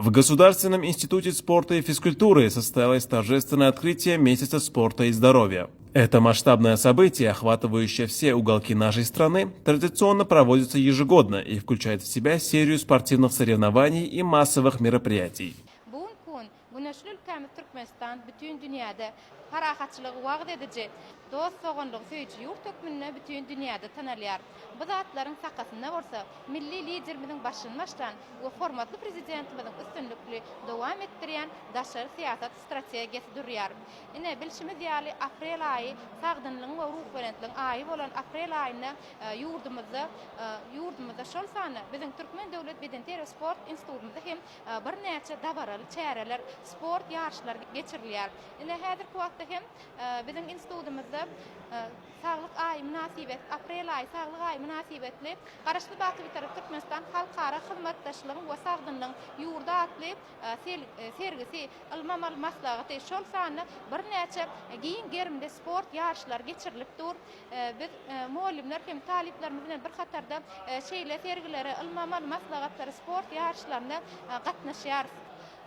В Государственном институте спорта и физкультуры состоялось торжественное открытие месяца спорта и здоровья. Это масштабное событие, охватывающее все уголки нашей страны, традиционно проводится ежегодно и включает в себя серию спортивных соревнований и массовых мероприятий. Güneşli ülkemiz Türkmenistan bütün dünyada parahatçılığı vaqt edici, dost soğanlığı söyücü yurt hükmünü bütün dünyada tanılar. Bu zatların sakasında olsa, milli liderimizin başlanmıştan ve hormatlı prezidentimizin üstünlüklü devam ettiriyen daşarı siyaset stratejisi duruyor. Yine bilişimiz yali April ayı sağdınlığın ve ruh verentliğin ayı olan April ayını yurdumuzda şol sanı bizim Türkmen Devlet Bedenteri Sport Enstitüsü'nde hem bir neçe dabaralı çeyreler sport yarışlar geçiriliyor. Yine hazır kuvatta hem bizim enstitüsümüzde sağlık ayı münasibet, April ayı sağlık ayı münasibetli qarışlı bakı bir taraf Türkmenistan halkara hizmetdaşlığın ve sağdınlığın yurda atlı sergisi almamal maslağıtı şol sanı bir neçe giyin gerimde sport yarışlar geçirilip dur. Biz muallimler hem taliplerimizden bir katarda şeyle sergilere almamal maslağıtları sport yarışlarına qatnaşyar.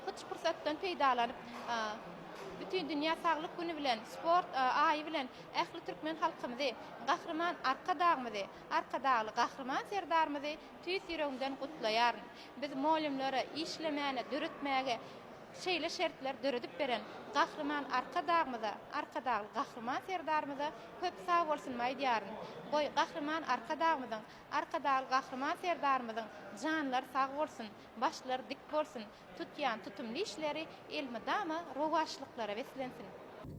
Hiç fırsatdan peydalanıp bütün dünya sağlık günü bilen, sport ayı bilen ähli Türkmen halkymyzy, gahryman arka dağlı gahryman serdarymyzy tüýs ýüregimden gutlaýar. Biz muallimlere işlemäne, döretmäge şeýle şertler döredip beren gahryman arka dağlı gahryman serdarymyza köp sag bolsunmaý diýaryn. Goý gahryman arka dağly gahryman serdarymyzyň janlar sag bolsun, başlary dik bolsun, tutýan tutumly işleri elmydama rowaşlyklara weslensin.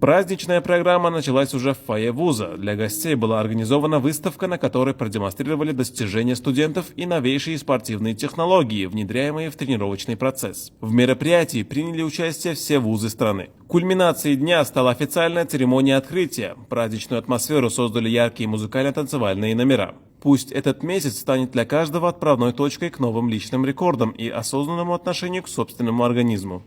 Праздничная программа началась уже в фойе вуза. Для гостей была организована выставка, на которой продемонстрировали достижения студентов и новейшие спортивные технологии, внедряемые в тренировочный процесс. В мероприятии приняли участие все вузы страны. Кульминацией дня стала официальная церемония открытия. Праздничную атмосферу создали яркие музыкально-танцевальные номера. Пусть этот месяц станет для каждого отправной точкой к новым личным рекордам и осознанному отношению к собственному организму.